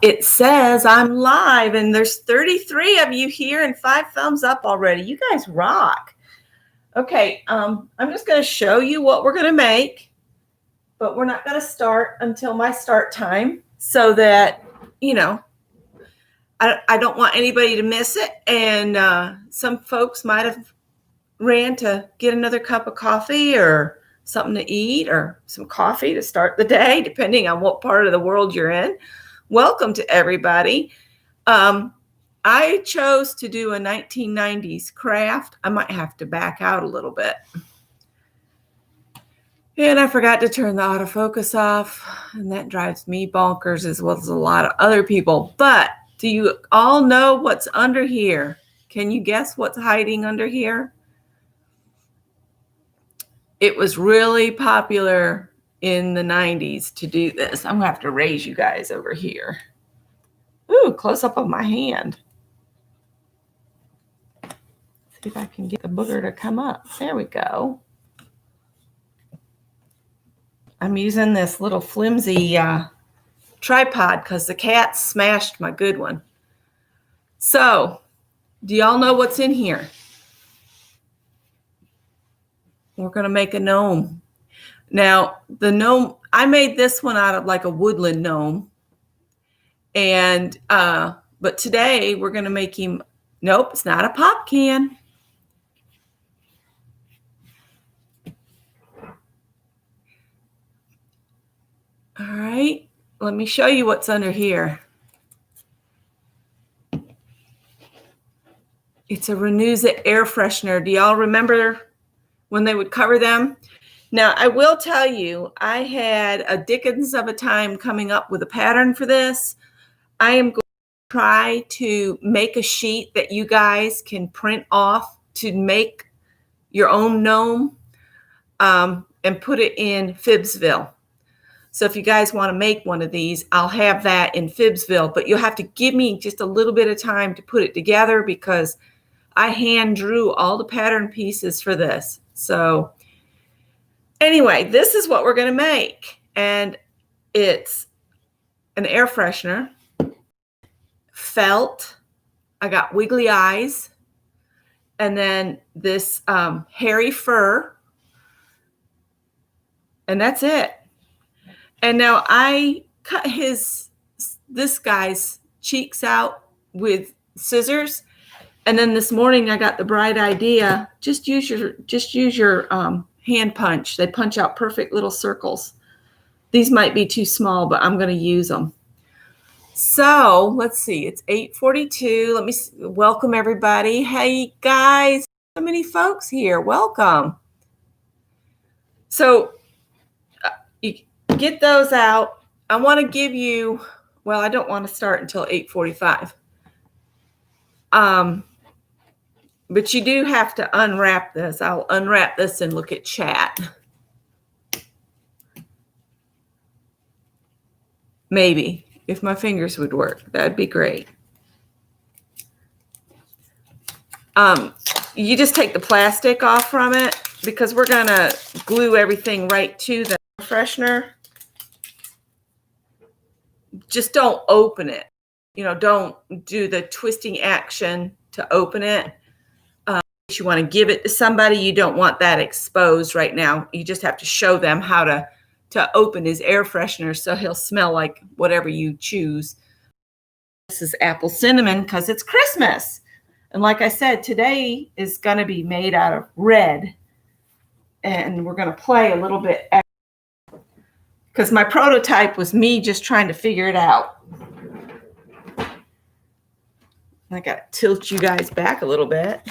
It says I'm live, and there's 33 of you here and 5 thumbs up already. You guys rock. Okay, I'm just going to show you what we're going to make, but we're not going to start until my start time so that, you know, I don't want anybody to miss it. And some folks might have ran to get another cup of coffee or something to eat or some coffee to start the day, depending on what part of the world you're in. Welcome to everybody. I chose to do a 1990s craft. I might have to back out a little bit. And I forgot to turn the autofocus off, and that drives me bonkers as well as a lot of other people. But do you all know what's under here? Can you guess what's hiding under here? It was really popular in the 90s to do this. I'm gonna have to raise you guys over here. Ooh, close up of my hand. See if I can get the booger to come up. There we go. I'm using this little flimsy tripod because the cat smashed my good one. So, do y'all know what's in here? We're gonna make a gnome. Now, the gnome, I made this one out of like a woodland gnome. And, but today we're going to make him, nope, it's not a pop can. All right, let me show you what's under here. It's a Renuza air freshener. Do y'all remember when they would cover them? Now, I will tell you, I had a dickens of a time coming up with a pattern for this. I am going to try to make a sheet that you guys can print off to make your own gnome and put it in Phibbsville. So if you guys want to make one of these, I'll have that in Phibbsville, but you'll have to give me just a little bit of time to put it together because I hand drew all the pattern pieces for this. So anyway, this is what we're going to make. And it's an air freshener, felt, I got wiggly eyes, and then this hairy fur, and that's it. And now I cut this guy's cheeks out with scissors, and then this morning I got the bright idea, just use your hand punch. They punch out perfect little circles. These might be too small, but I'm going to use them. So let's see, it's 8:42. Let me welcome everybody. Hey guys, so many folks here. Welcome. So you get those out. I want to give you, well, I don't want to start until 8:45. But you do have to unwrap this. I'll unwrap this and look at chat. Maybe. If my fingers would work, that'd be great. You just take the plastic off from it because we're going to glue everything right to the freshener. Just don't open it. You know, don't do the twisting action to open it. If you want to give it to somebody, you don't want that exposed right now. You just have to show them how to open his air freshener so he'll smell like whatever you choose. This is apple cinnamon because it's Christmas. And like I said, today is going to be made out of red. And we're going to play a little bit because my prototype was me just trying to figure it out. I got to tilt you guys back a little bit.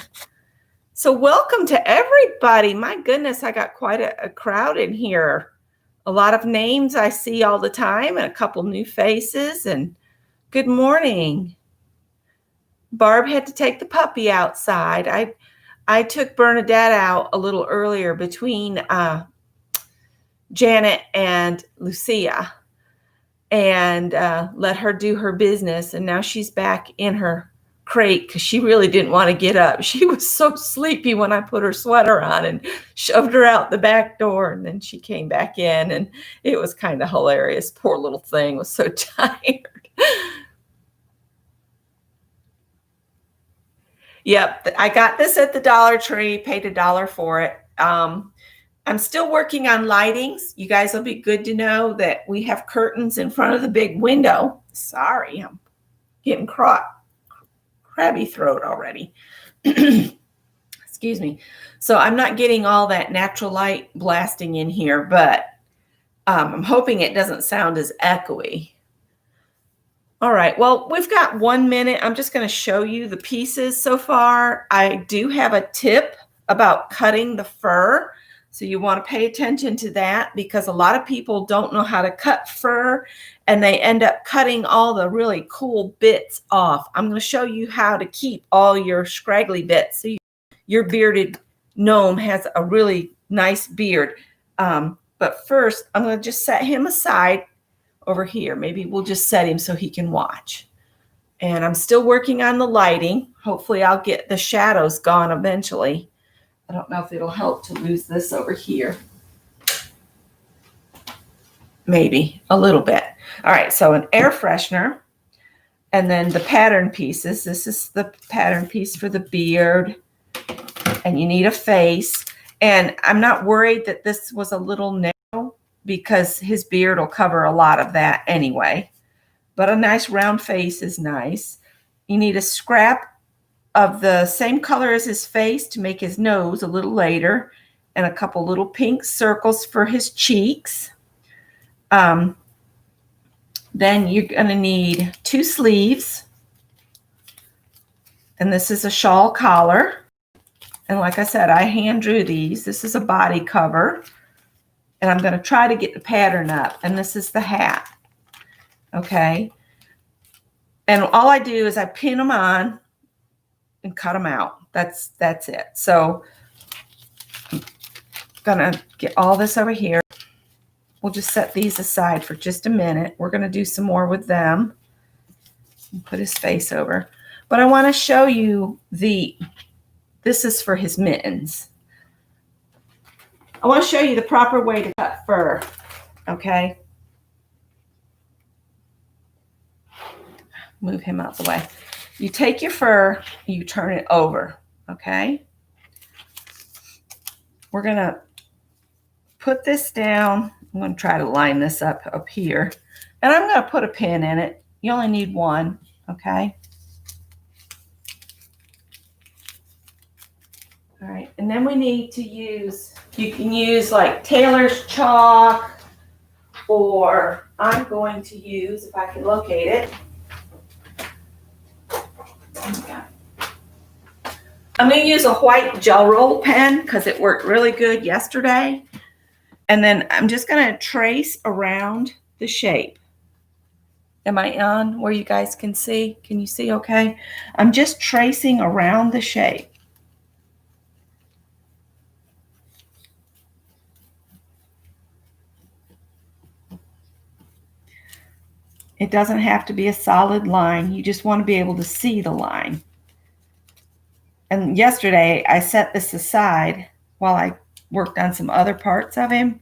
So welcome to everybody. My goodness, I got quite a crowd in here. A lot of names I see all the time and a couple new faces. And good morning. Barb had to take the puppy outside. I took Bernadette out a little earlier between Janet and Lucia and let her do her business. And now she's back in her crate because she really didn't want to get up. She was so sleepy when I put her sweater on and shoved her out the back door, and then she came back in, and it was kind of hilarious. Poor little thing was so tired. Yep, I got this at the Dollar Tree, paid $1 for it. I'm still working on lightings. You guys will be good to know that we have curtains in front of the big window. Sorry, I'm getting crabby throat already. Excuse me. So I'm not getting all that natural light blasting in here, but I'm hoping it doesn't sound as echoey. All right, well, we've got 1 minute. I'm just going to show you the pieces so far. I do have a tip about cutting the fur. So you want to pay attention to that because a lot of people don't know how to cut fur and they end up cutting all the really cool bits off. I'm going to show you how to keep all your scraggly bits so your bearded gnome has a really nice beard. But first, I'm going to just set him aside over here. Maybe we'll just set him so he can watch. And I'm still working on the lighting. Hopefully I'll get the shadows gone eventually. I don't know if it'll help to lose this over here. Maybe a little bit. All right, so an air freshener and then the pattern pieces. This is the pattern piece for the beard. And you need a face. And I'm not worried that this was a little narrow because his beard will cover a lot of that anyway. But a nice round face is nice. You need a scrap of the same color as his face to make his nose a little later, and a couple little pink circles for his cheeks. Then you're going to need 2 sleeves. And this is a shawl collar. And like I said, I hand drew these. This is a body cover. And I'm going to try to get the pattern up. And this is the hat. Okay. And all I do is I pin them on and cut them out. That's it. So I'm going to get all this over here. We'll just set these aside for just a minute. We're going to do some more with them. Put his face over. But I want to show you this is for his mittens. I want to show you the proper way to cut fur, okay? Move him out the way. You take your fur, you turn it over, okay? We're going to put this down. I'm going to try to line this up here. And I'm going to put a pin in it. You only need 1, okay? All right, and then we need to use, you can use like Taylor's chalk, or I'm going to use, if I can locate it. I'm going to use a white gel roll pen because it worked really good yesterday. And then I'm just going to trace around the shape. Am I on where you guys can see? Can you see okay? I'm just tracing around the shape. It doesn't have to be a solid line. You just want to be able to see the line. And yesterday I set this aside while I worked on some other parts of him.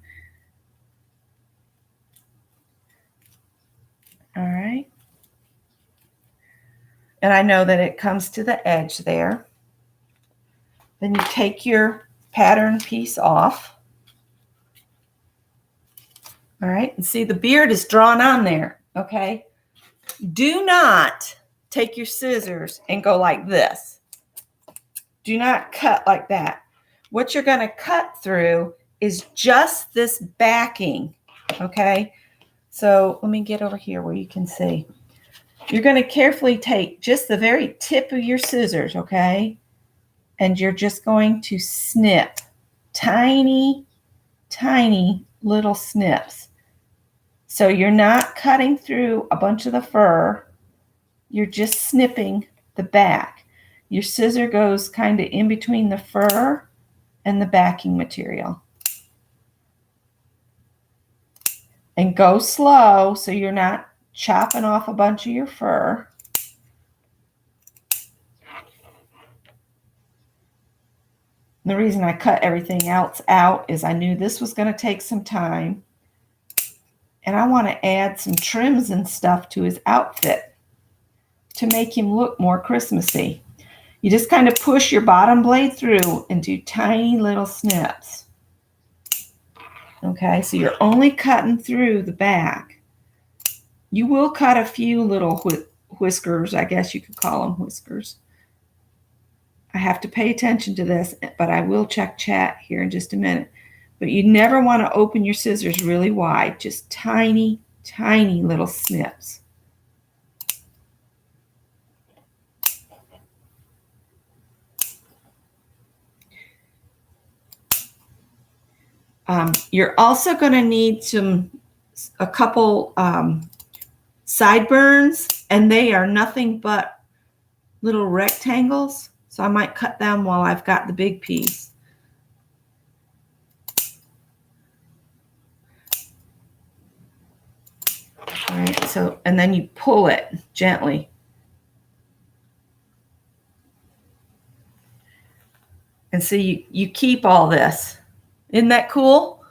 All right. And I know that it comes to the edge there. Then you take your pattern piece off. All right. And see, the beard is drawn on there. Okay. Do not take your scissors and go like this. Do not cut like that. What you're going to cut through is just this backing. Okay. So let me get over here where you can see. You're going to carefully take just the very tip of your scissors. Okay. And you're just going to snip tiny, tiny little snips. So you're not cutting through a bunch of the fur. You're just snipping the back. Your scissor goes kind of in between the fur and the backing material. And go slow so you're not chopping off a bunch of your fur. The reason I cut everything else out is I knew this was going to take some time. And I want to add some trims and stuff to his outfit to make him look more Christmassy. You just kind of push your bottom blade through and do tiny little snips. Okay, so you're only cutting through the back. You will cut a few little whiskers, I guess you could call them whiskers. I have to pay attention to this, but I will check chat here in just a minute. But you never want to open your scissors really wide, just tiny, tiny little snips. You're also going to need a couple sideburns, and they are nothing but little rectangles. So I might cut them while I've got the big piece. All right, so, and then you pull it gently. And so you keep all this. Isn't that cool?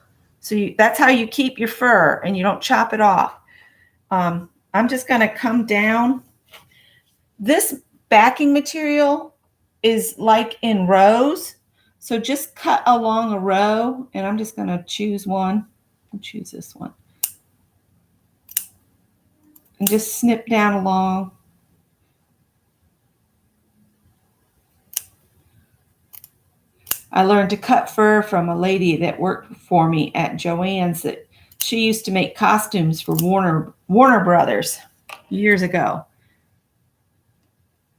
So that's how you keep your fur, and you don't chop it off. I'm just going to come down. This backing material is like in rows. So just cut along a row, and I'm just going to choose one. I'll choose this one. And just snip down along. I learned to cut fur from a lady that worked for me at Joann's. That she used to make costumes for Warner Brothers years ago.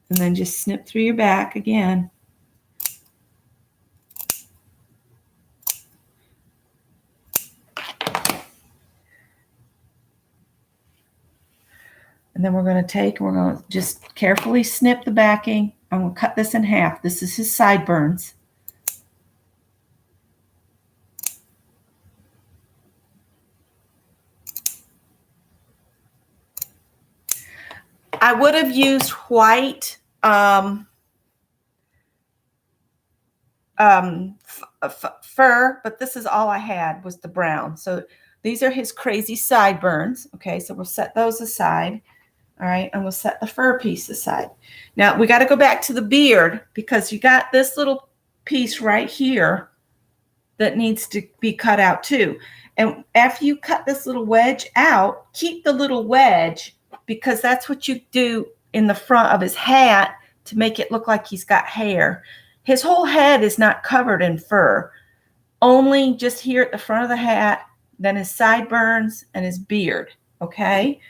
And then just snip through your back again. And then we're going to just carefully snip the backing. I'm going to cut this in half. This is his sideburns. I would have used white fur, but this is all I had was the brown. So these are his crazy sideburns. Okay, so we'll set those aside. All right, and we'll set the fur piece aside. Now we got to go back to the beard, because you got this little piece right here that needs to be cut out too. And after you cut this little wedge out, keep the little wedge, because that's what you do in the front of his hat to make it look like he's got hair. His whole head is not covered in fur, only just here at the front of the hat, then his sideburns and his beard, okay?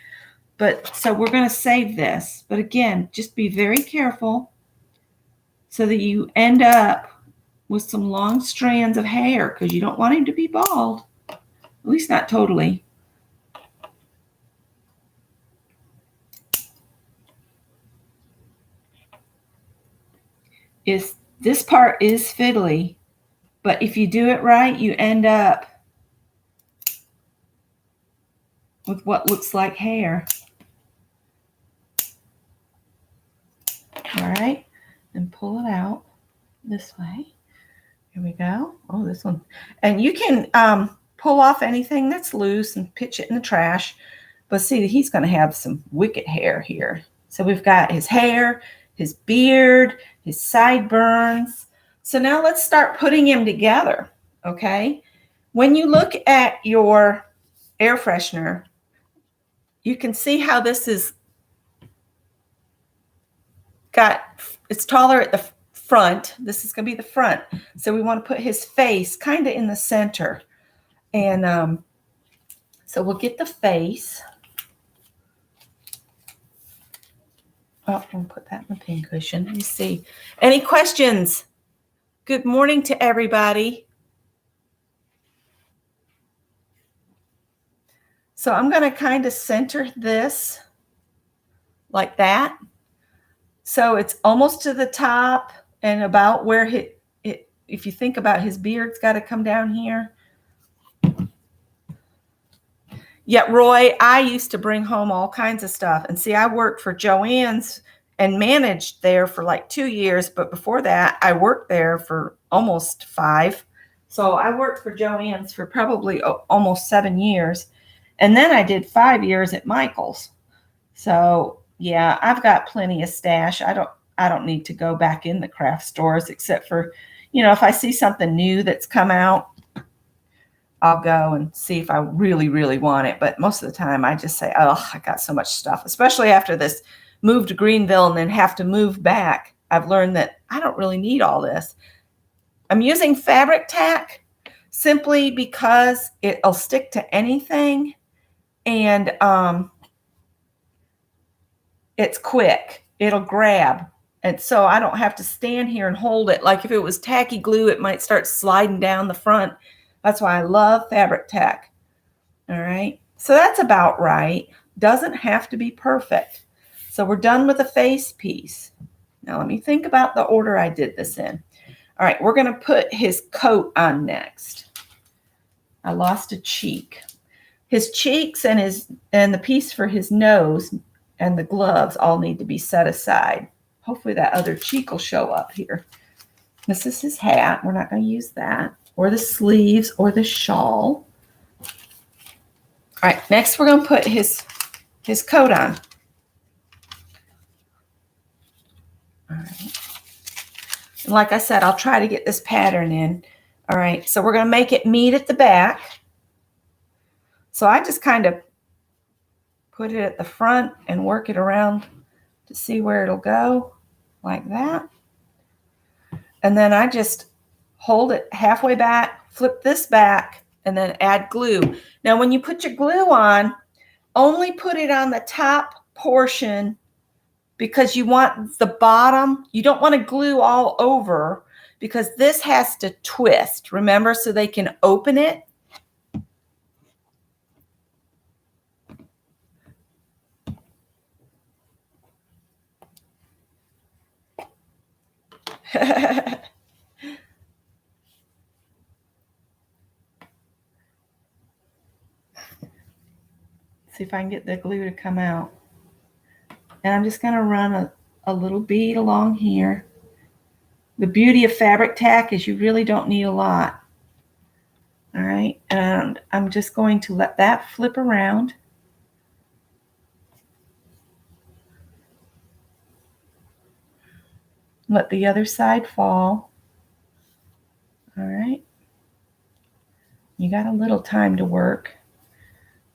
But so we're going to save this. But again, just be very careful so that you end up with some long strands of hair, because you don't want him to be bald, at least not totally. This part is fiddly, but if you do it right, you end up with what looks like hair. All right, and pull it out this way. Here we go. Oh, this one. And you can pull off anything that's loose and pitch it in the trash. But see, he's going to have some wicked hair here. So we've got his hair, his beard, his sideburns. So now let's start putting him together, okay? When you look at your air freshener, you can see how this is it's taller at the front. This is going to be the front. So we want to put his face kind of in the center. And so we'll get the face. Oh, I'm going to put that in the pin cushion. Let me see. Any questions? Good morning to everybody. So I'm going to kind of center this like that. So it's almost to the top and about where if you think about his beard's got to come down here. Yeah, Roy, I used to bring home all kinds of stuff. And see, I worked for Joann's and managed there for like 2 years. But before that, I worked there for almost 5. So I worked for Joann's for probably almost 7 years. And then I did 5 years at Michael's. So yeah, I've got plenty of stash. I don't need to go back in the craft stores except for, if I see something new that's come out, I'll go and see if I really, really want it. But most of the time I just say, oh, I got so much stuff, especially after this move to Greenville and then have to move back. I've learned that I don't really need all this. I'm using fabric tack simply because it'll stick to anything, and it's quick. It'll grab. And so I don't have to stand here and hold it. Like if it was tacky glue, it might start sliding down the front. That's why I love fabric tack. All right. So that's about right. Doesn't have to be perfect. So we're done with the face piece. Now let me think about the order I did this in. All right, we're going to put his coat on next. I lost a cheek. His cheeks and the piece for his nose and the gloves all need to be set aside. Hopefully that other cheek will show up here. This is his hat. We're not going to use that. Or the sleeves or the shawl. All right, next we're going to put his coat on. All right. And like I said, I'll try to get this pattern in. All right, so we're going to make it meet at the back. So I just kind of put it at the front and work it around to see where it'll go, like that. And then I just hold it halfway back, flip this back, and then add glue. Now, when you put your glue on, only put it on the top portion because you want the bottom. You don't want to glue all over because this has to twist, remember, so they can open it. See if I can get the glue to come out. And I'm just going to run a little bead along here. The beauty of fabric tack is you really don't need a lot. All right, and I'm just going to let that flip around. Let the other side fall. All right. You got a little time to work.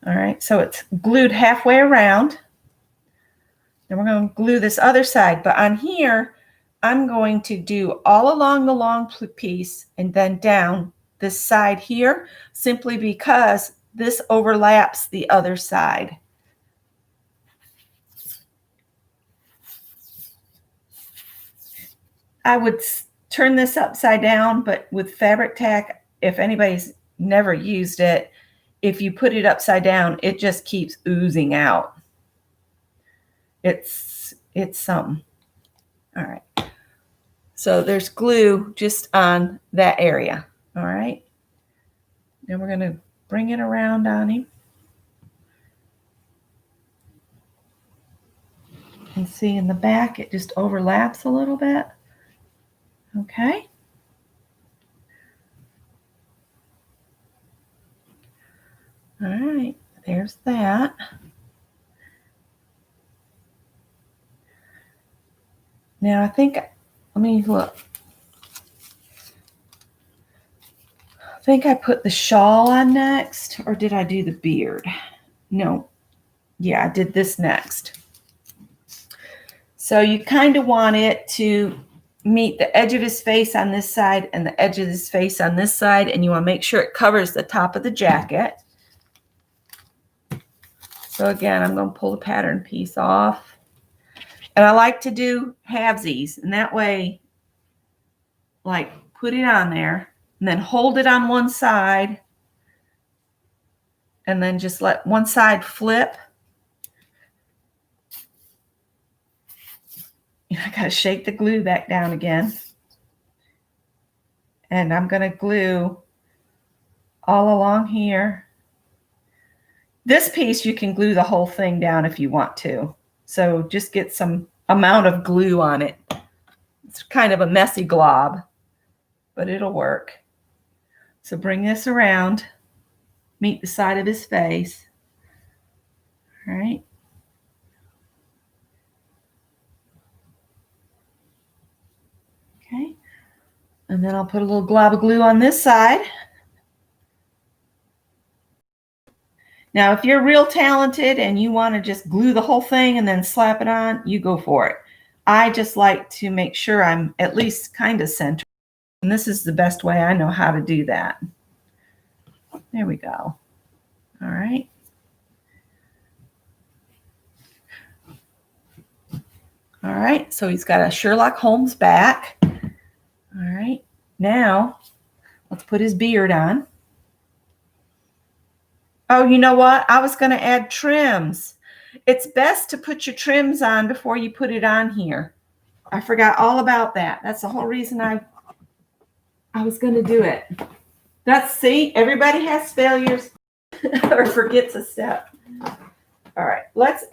All right, so it's glued halfway around. Then we're going to glue this other side, but on here, I'm going to do all along the long piece and then down this side here, simply because this overlaps the other side. I would turn this upside down, but with fabric tack, if anybody's never used it, if you put it upside down, it just keeps oozing out. It's something. All right. So there's glue just on that area. All right. Then we're going to bring it around on him. You can see in the back, it just overlaps a little bit. Okay. All right. There's that. Now I think, let me look. I think I put the shawl on next, or did I do the beard? No. Yeah, I did this next. So you kind of want it to meet the edge of his face on this side and the edge of his face on this side, and you want to make sure it covers the top of the jacket. So again, I'm going to pull the pattern piece off. And I like to do halvesies, and that way, like, put it on there and then hold it on one side and then just let one side flip. I got to shake the glue back down again. And I'm going to glue all along here. This piece, you can glue the whole thing down if you want to. So just get some amount of glue on it. It's kind of a messy glob, but it'll work. So bring this around, meet the side of his face. All right. And then I'll put a little glob of glue on this side. Now, if you're real talented and you want to just glue the whole thing and then slap it on, you go for it. I just like to make sure I'm at least kind of centered. And this is the best way I know how to do that. There we go. All right. All right, so he's got a Sherlock Holmes back. All right, now let's put his beard on. Oh, you know what? I was going to add trims. It's best to put your trims on before you put it on here. I forgot all about that. That's the whole reason I was going to do it. See, everybody has failures or forgets a step. All right, let's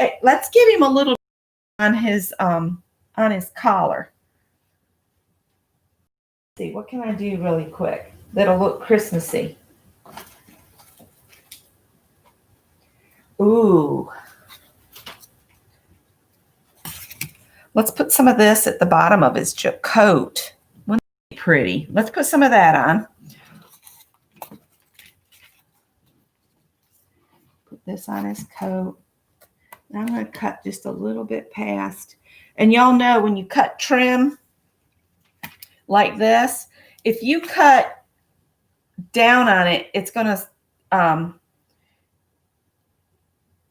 give him a little on his collar. Let's see, what can I do really quick that'll look Christmassy? Ooh. Let's put some of this at the bottom of his coat. Wouldn't that be pretty? Let's put some of that on. Put this on his coat. And I'm going to cut just a little bit past. And y'all know when you cut trim like this, if you cut down on it, it's going to,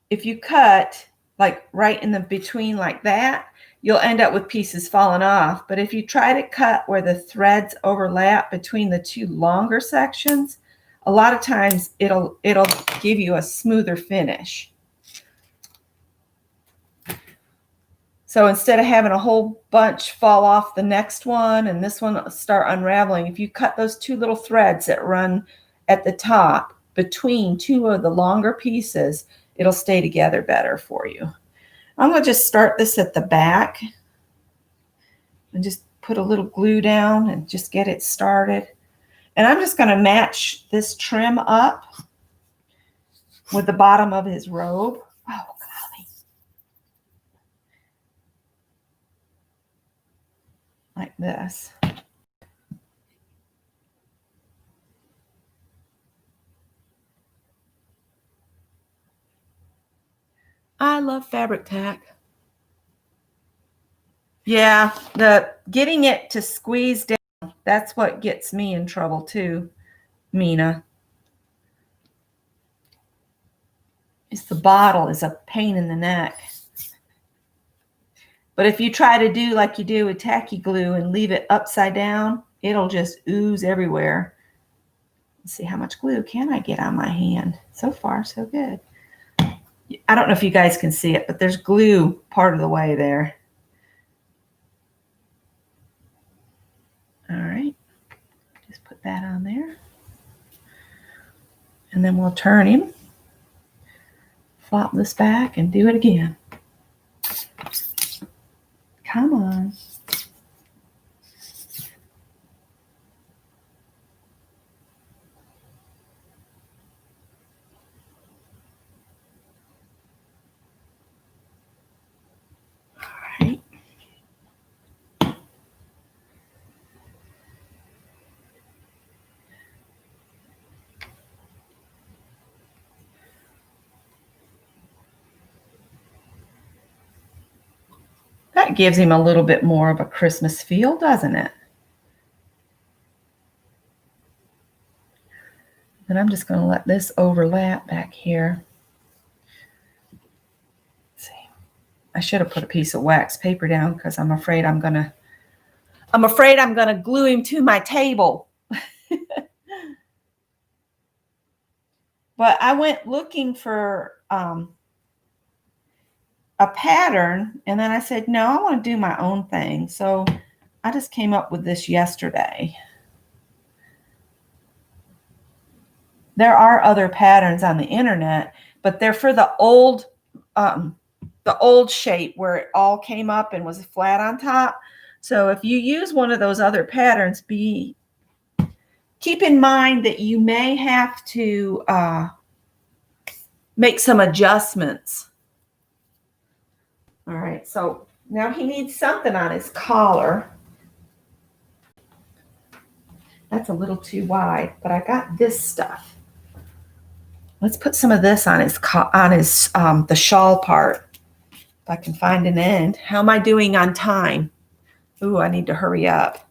if you cut like right in the between like that, you'll end up with pieces falling off. But if you try to cut where the threads overlap between the two longer sections, a lot of times it'll give you a smoother finish. So instead of having a whole bunch fall off the next one and this one start unraveling, if you cut those two little threads that run at the top between two of the longer pieces, it'll stay together better for you. I'm going to just start this at the back and just put a little glue down and just get it started. And I'm just going to match this trim up with the bottom of his robe. Oh, golly. Like this. I love fabric tack. Yeah, getting it to squeeze down, that's what gets me in trouble too, Mina. It's the bottle is a pain in the neck. But if you try to do like you do with tacky glue and leave it upside down, it'll just ooze everywhere. Let's see, how much glue can I get on my hand? So far, so good. I don't know if you guys can see it, but there's glue part of the way there. All right, just put that on there. And then we'll turn him, flop this back, and do it again. Come on. All right. That gives him a little bit more of a Christmas feel, doesn't it? And I'm just going to let this overlap back here. Let's see. I should have put a piece of wax paper down because I'm afraid I'm going to glue him to my table. But I went looking for a pattern, and then I said, no, I want to do my own thing. So I just came up with this yesterday. There are other patterns on the internet, but they're for the old shape where it all came up and was flat on top. So if you use one of those other patterns, keep in mind that you may have to make some adjustments. All right, so now he needs something on his collar. That's a little too wide, but I got this stuff. Let's put some of this on his the shawl part. If I can find an end. How am I doing on time? Ooh, I need to hurry up.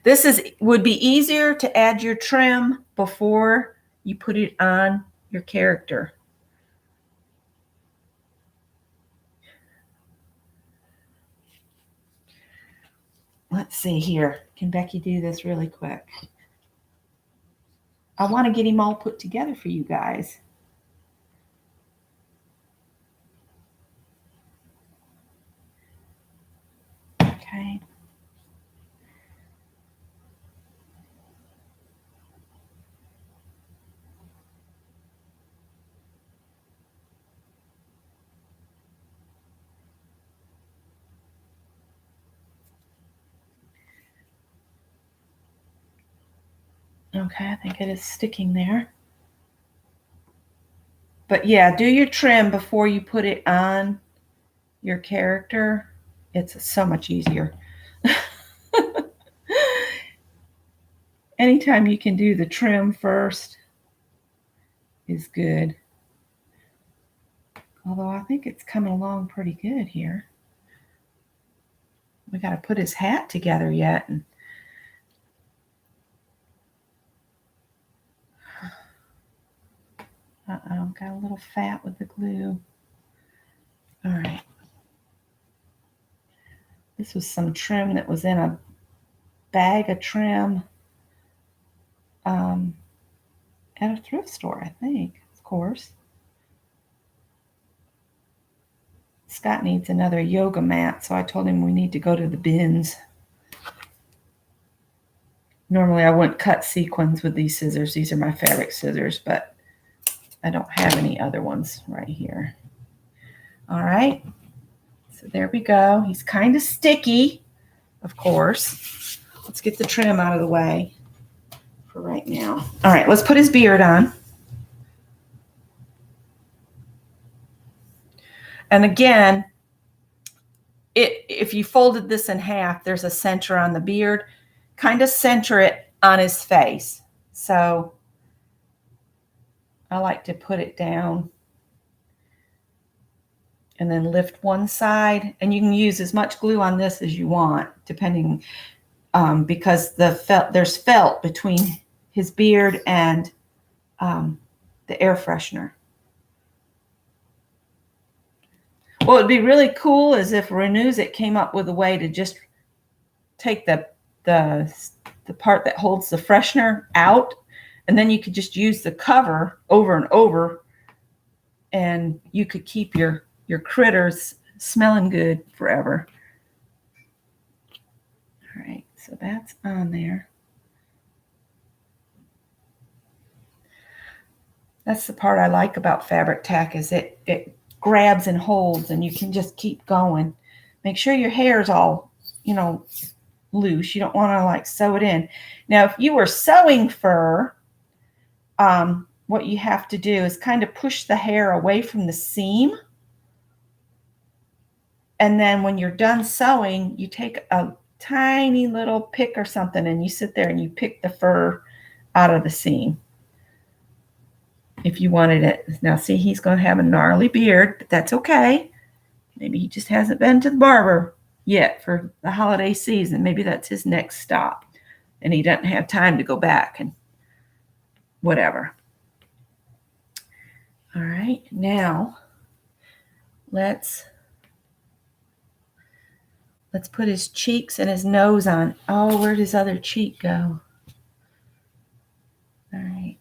This would be easier to add your trim before you put it on your character. Let's see here. Can Becky do this really quick? I want to get him all put together for you guys. Okay. Okay, I think it is sticking there. But yeah, do your trim before you put it on your character. It's so much easier. Anytime you can do the trim first is good. Although I think it's coming along pretty good here. We got to put his hat together yet. And got a little fat with the glue. All right. This was some trim that was in a bag of trim at a thrift store, I think, of course. Scott needs another yoga mat, so I told him we need to go to the bins. Normally I wouldn't cut sequins with these scissors. These are my fabric scissors, but I don't have any other ones right here. All right. So there we go. He's kind of sticky, of course. Let's get the trim out of the way for right now. All right, let's put his beard on. And again, if you folded this in half, there's a center on the beard. Kind of center it on his face. So I like to put it down and then lift one side. And you can use as much glue on this as you want, depending, because there's felt between his beard and the air freshener. What would be really cool is if Renewsit came up with a way to just take the part that holds the freshener out, and then you could just use the cover over and over, and you could keep your critters smelling good forever. All right, so that's on there. That's the part I like about fabric tack, is it grabs and holds, and you can just keep going. Make sure your hair is all, loose. You don't want to like sew it in. Now, if you were sewing fur, what you have to do is kind of push the hair away from the seam. And then when you're done sewing, you take a tiny little pick or something, and you sit there and you pick the fur out of the seam. If you wanted it. Now, see, he's going to have a gnarly beard, but that's okay. Maybe he just hasn't been to the barber yet for the holiday season. Maybe that's his next stop, and he doesn't have time to go back and whatever. All right, now let's put his cheeks and his nose on. Oh, where'd his other cheek go? All right.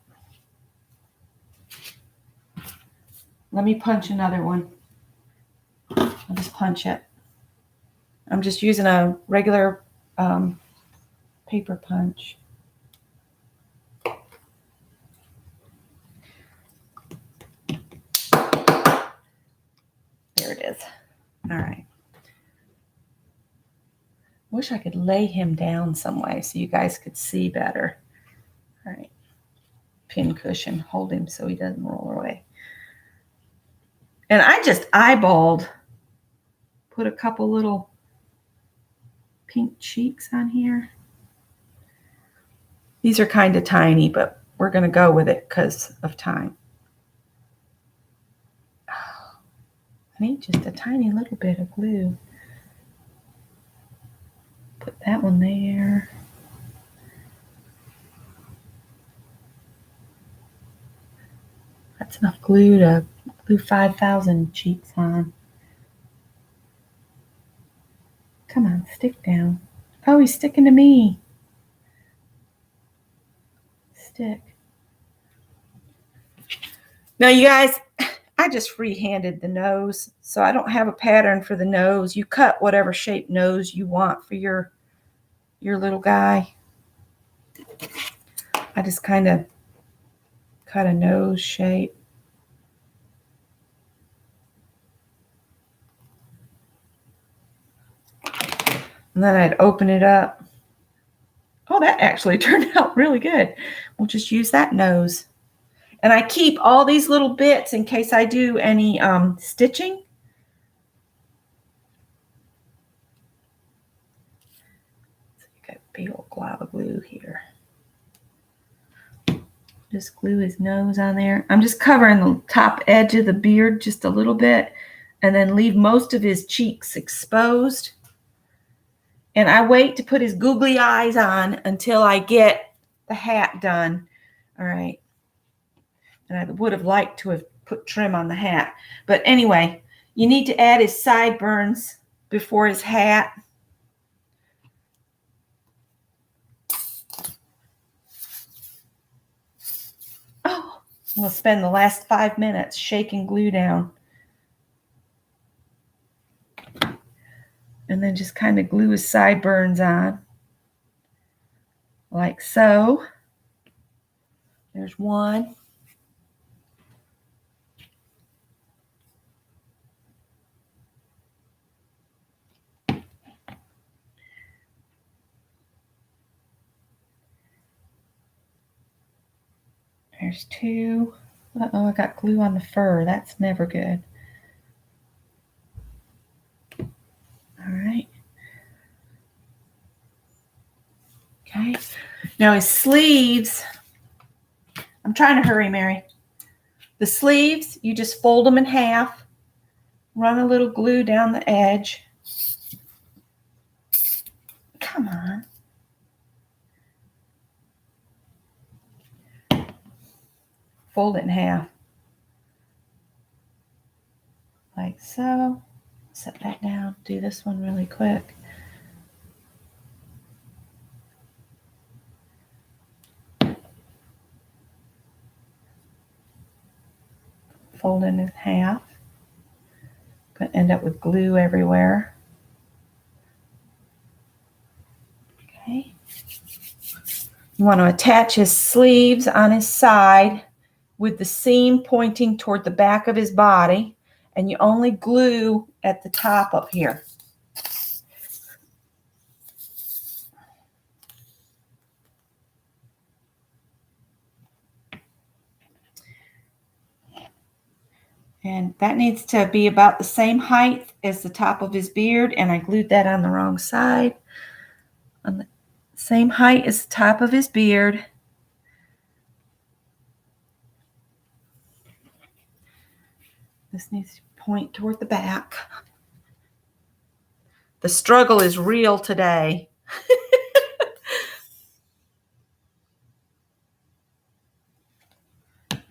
Let me punch another one. I'll just punch it. I'm just using a regular paper punch. There it is. All right. Wish I could lay him down some way so you guys could see better. All right. Pin cushion. Hold him so he doesn't roll away. And I just eyeballed, put a couple little pink cheeks on here. These are kind of tiny, but we're going to go with it because of time. Oh, I need just a tiny little bit of glue. Put that one there. That's enough glue to glue 5,000 cheeks on. Come on, stick down. Oh, he's sticking to me. Stick. Now, you guys, I just freehanded the nose, so I don't have a pattern for the nose. You cut whatever shape nose you want for your little guy. I just kind of cut a nose shape. And then I'd open it up. Oh, that actually turned out really good. We'll just use that nose. And I keep all these little bits in case I do any stitching. So you got a big old glob of glue here. Just glue his nose on there. I'm just covering the top edge of the beard just a little bit and then leave most of his cheeks exposed. And I wait to put his googly eyes on until I get the hat done. All right. And I would have liked to have put trim on the hat. But anyway, you need to add his sideburns before his hat. Oh, we'll spend the last 5 minutes shaking glue down. And then just kind of glue his sideburns on. Like so. There's one. There's two. Uh-oh, I got glue on the fur. That's never good. All right. Okay. Now his sleeves, I'm trying to hurry, Mary. The sleeves, you just fold them in half, run a little glue down the edge. Come on. Fold it in half. Like so. Set that down. Do this one really quick. Fold it in half. Gonna end up with glue everywhere. Okay. You want to attach his sleeves on his side with the seam pointing toward the back of his body, and you only glue at the top up here. And that needs to be about the same height as the top of his beard, and I glued that on the wrong side. On the same height as the top of his beard. This needs to point toward the back. The struggle is real today.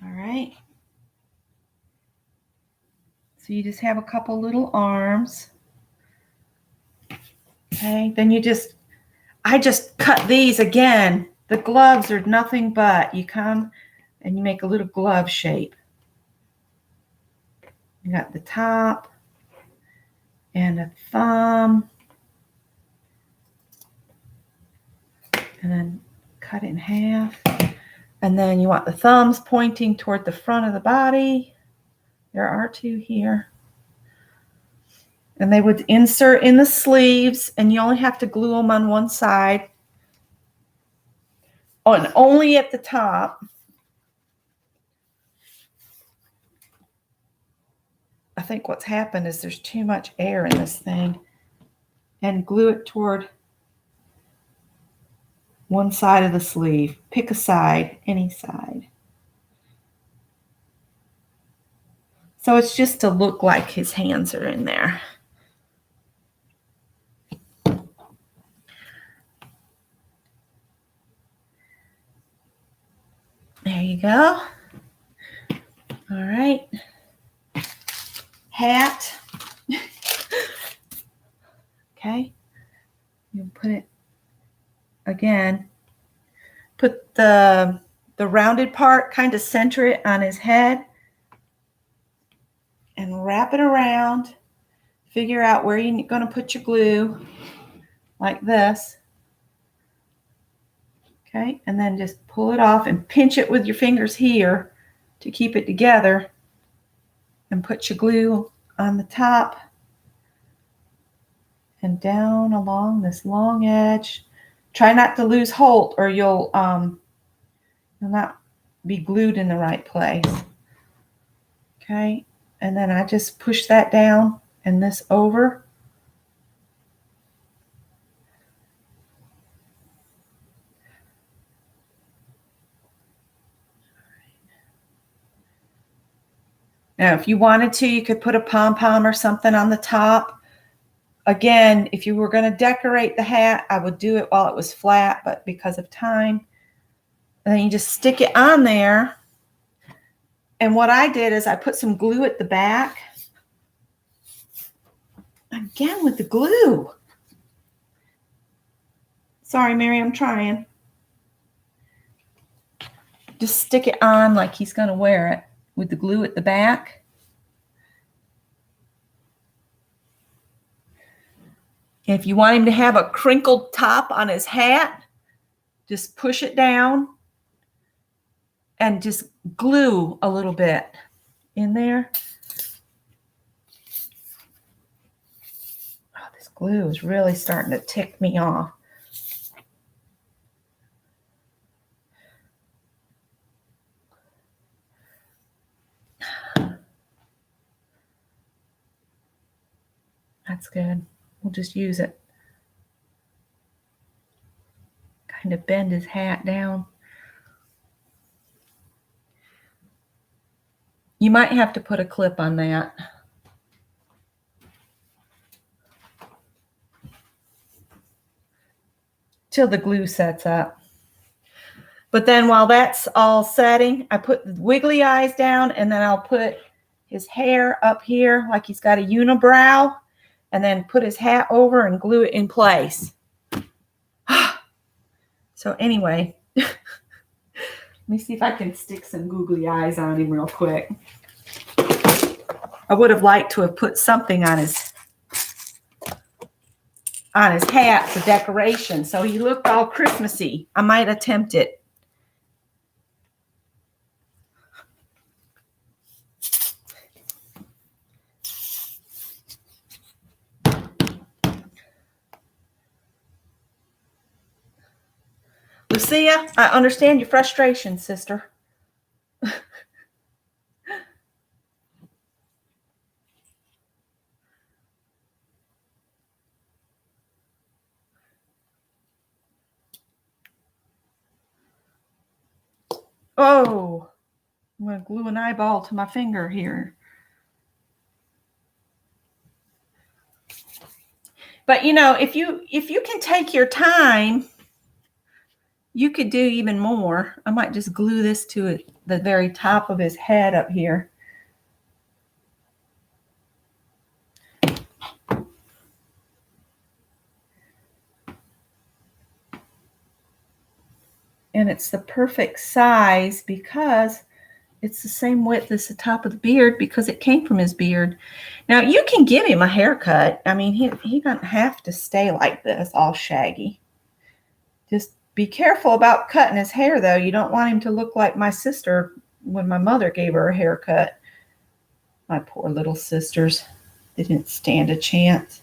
All right. So you just have a couple little arms. Okay, then I just cut these again. The gloves are nothing but, you come and you make a little glove shape. You got the top and a thumb. And then cut it in half. And then you want the thumbs pointing toward the front of the body. There are two here. And they would insert in the sleeves, and you only have to glue them on one side. Oh, and only at the top. I think what's happened is there's too much air in this thing. And glue it toward one side of the sleeve. Pick a side, any side. So it's just to look like his hands are in there. There you go. All right. Hat. Okay. You put it again. Put the rounded part, kind of center it on his head and wrap it around. Figure out where you're going to put your glue, like this. Okay, and then just pull it off and pinch it with your fingers here to keep it together. And put your glue on the top and down along this long edge. Try not to lose hold or you'll not be glued in the right place. Okay, and then I just push that down and this over. Now, if you wanted to, you could put a pom-pom or something on the top. Again, if you were going to decorate the hat, I would do it while it was flat, but because of time, and then you just stick it on there. And what I did is I put some glue at the back. Again with the glue. Sorry, Mary, I'm trying. Just stick it on like he's going to wear it with the glue at the back. If you want him to have a crinkled top on his hat, just push it down and just glue a little bit in there. Oh, this glue is really starting to tick me off. That's good. We'll just use it. Kind of bend his hat down. You might have to put a clip on that. Till the glue sets up. But then while that's all setting, I put the wiggly eyes down and then I'll put his hair up here like he's got a unibrow and then put his hat over and glue it in place. So anyway, let me see if I can stick some googly eyes on him real quick. I would have liked to have put something on his hat for decoration so he looked all Christmassy. I might attempt it. Lucia, I understand your frustration, sister. Oh, I'm going to glue an eyeball to my finger here. But you know, if you can take your time, you could do even more. I might just glue this to the very top of his head up here. And it's the perfect size because it's the same width as the top of the beard because it came from his beard. Now, you can give him a haircut. I mean, he doesn't have to stay like this, all shaggy. Just be careful about cutting his hair, though. You don't want him to look like my sister when my mother gave her a haircut. My poor little sisters. They didn't stand a chance.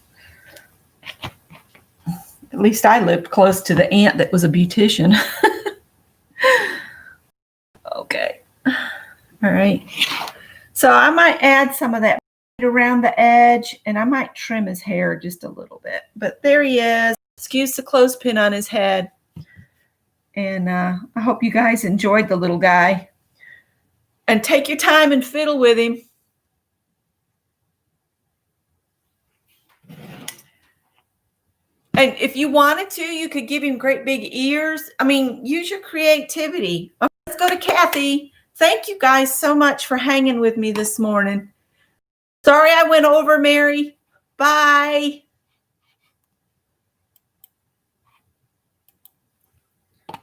At least I lived close to the aunt that was a beautician. Okay. All right. So I might add some of that around the edge, and I might trim his hair just a little bit. But there he is. Excuse the clothespin on his head. And I hope you guys enjoyed the little guy. And take your time and fiddle with him. And if you wanted to, you could give him great big ears. I mean, use your creativity. Okay, let's go to Kathy. Thank you guys so much for hanging with me this morning. Sorry I went over, Mary. Bye.